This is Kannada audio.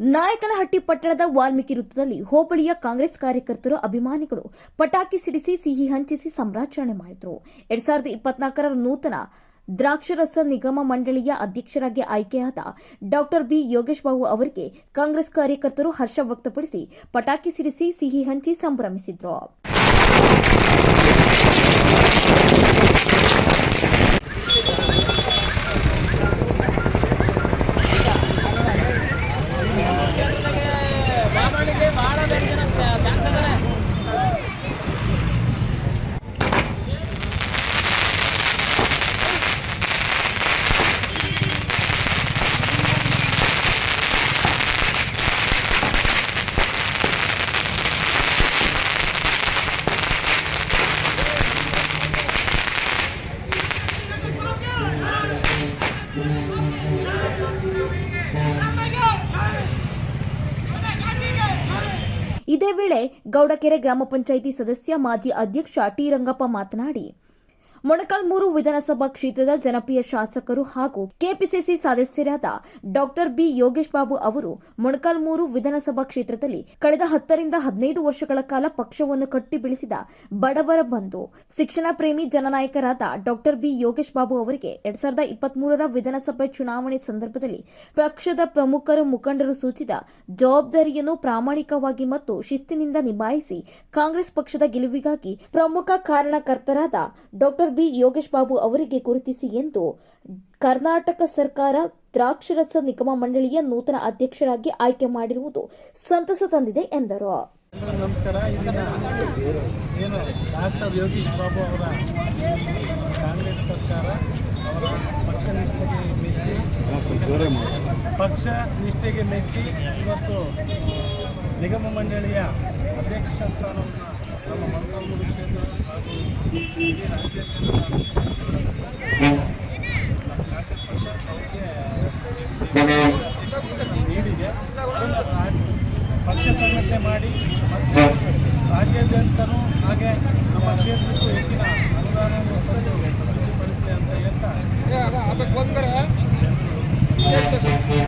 ನಾಯಕನಹಟ್ಟಿ ಪಟ್ಟಣದ ವಾಲ್ಮೀಕಿ ವೃತ್ತದಲ್ಲಿ ಹೋಬಳಿಯ ಕಾಂಗ್ರೆಸ್ ಕಾರ್ಯಕರ್ತರು ಅಭಿಮಾನಿಗಳು ಪಟಾಕಿ ಸಿಡಿಸಿ ಸಿಹಿ ಹಂಚಿಸಿ ಸಂಭ್ರಮಾಚರಣೆ ಮಾಡಿದರು. 2024ರ ನೂತನ ದ್ರಾಕ್ಷರಸ ನಿಗಮ ಮಂಡಳಿಯ ಅಧ್ಯಕ್ಷರಾಗಿ ಆಯ್ಕೆಯಾದ ಡಾ ಬಿ ಯೋಗೇಶ್ ಬಾಬು ಅವರಿಗೆ ಕಾಂಗ್ರೆಸ್ ಕಾರ್ಯಕರ್ತರು ಹರ್ಷ ವ್ಯಕ್ತಪಡಿಸಿ ಪಟಾಕಿ ಸಿಡಿಸಿ ಸಿಹಿ ಹಂಚಿ ಸಂಭ್ರಮಿಸಿದರು. ಇದೇ ವೇಳೆ ಗೌಡಕೆರೆ ಗ್ರಾಮ ಪಂಚಾಯಿತಿ ಸದಸ್ಯ ಮಾಜಿ ಅಧ್ಯಕ್ಷ ಟಿ ರಂಗಪ್ಪ ಮಾತನಾಡಿ, ಮೊಳಕಾಲ್ಮೂರು ವಿಧಾನಸಭಾ ಕ್ಷೇತ್ರದ ಜನಪ್ರಿಯ ಶಾಸಕರು ಹಾಗೂ ಕೆಪಿಸಿಸಿ ಸದಸ್ಯರಾದ ಡಾ ಬಿ ಯೋಗೇಶ್ ಬಾಬು ಅವರು ಮೊಳಕಾಲ್ಮೂರು ವಿಧಾನಸಭಾ ಕ್ಷೇತ್ರದಲ್ಲಿ ಕಳೆದ 10 ರಿಂದ 15 ವರ್ಷಗಳ ಕಾಲ ಪಕ್ಷವನ್ನು ಕಟ್ಟಿ ಬೆಳೆಸಿದ ಬಡವರ ಬಂಧು, ಶಿಕ್ಷಣ ಪ್ರೇಮಿ ಜನನಾಯಕರಾದ ಡಾ ಬಿ ಯೋಗೇಶ್ ಬಾಬು ಅವರಿಗೆ 2023ರ ವಿಧಾನಸಭೆ ಚುನಾವಣೆ ಸಂದರ್ಭದಲ್ಲಿ ಪಕ್ಷದ ಪ್ರಮುಖರು ಮುಖಂಡರು ಸೂಚಿಸಿದ ಜವಾಬ್ದಾರಿಯನ್ನು ಪ್ರಾಮಾಣಿಕವಾಗಿ ಮತ್ತು ಶಿಸ್ತಿನಿಂದ ನಿಭಾಯಿಸಿ ಕಾಂಗ್ರೆಸ್ ಪಕ್ಷದ ಗೆಲುವಿಗಾಗಿ ಪ್ರಮುಖ ಕಾರಣಕರ್ತರಾದ ಡಾ ಬಿ ಯೋಗೇಶ್ ಬಾಬು ಅವರಿಗೆ ಗುರುತಿಸಿ ಎಂದು ಕರ್ನಾಟಕ ಸರ್ಕಾರ ದ್ರಾಕ್ಷರಸ ನಿಗಮ ಮಂಡಳಿಯ ನೂತನ ಅಧ್ಯಕ್ಷರಾಗಿ ಆಯ್ಕೆ ಮಾಡಿರುವುದು ಸಂತಸ ತಂದಿದೆ ಎಂದರು. ನಮಸ್ಕಾರ. ಏನು ಡಾಕ್ಟರ್ ಯೋಗೇಶ್ ಬಾಬು ಅವರ ಕಾಂಗ್ರೆಸ್ ಸರ್ಕಾರ ಅವರ ಪಕ್ಷ ನಿಷ್ಠೆಗೆ ಮೆಚ್ಚಿ ಇವತ್ತು ನಿಗಮ ಮಂಡಳಿಯ ಅಧ್ಯಕ್ಷ ಸ್ಥಾನವನ್ನು ನಮ್ಮ ಮೊಳಕಾಲ್ಮೂರು ಕ್ಷೇತ್ರ ಹಾಗೂ ಇಡೀ ರಾಜ್ಯಾದ್ಯಂತ ಕಾಂಗ್ರೆಸ್ ಪಕ್ಷ ನೀಡಿದೆ. ಪಕ್ಷ ಸಂಘಟನೆ ಮಾಡಿ ಮತ್ತು ರಾಜ್ಯಾದ್ಯಂತನೂ ಹಾಗೆ ನಮ್ಮ ಕ್ಷೇತ್ರಕ್ಕೂ ಹೆಚ್ಚಿನ ಅನುದಾನವನ್ನು ಅಭಿವೃದ್ಧಿಪಡಿಸಿದೆ ಅಂತ ಹೇಳ್ತಾ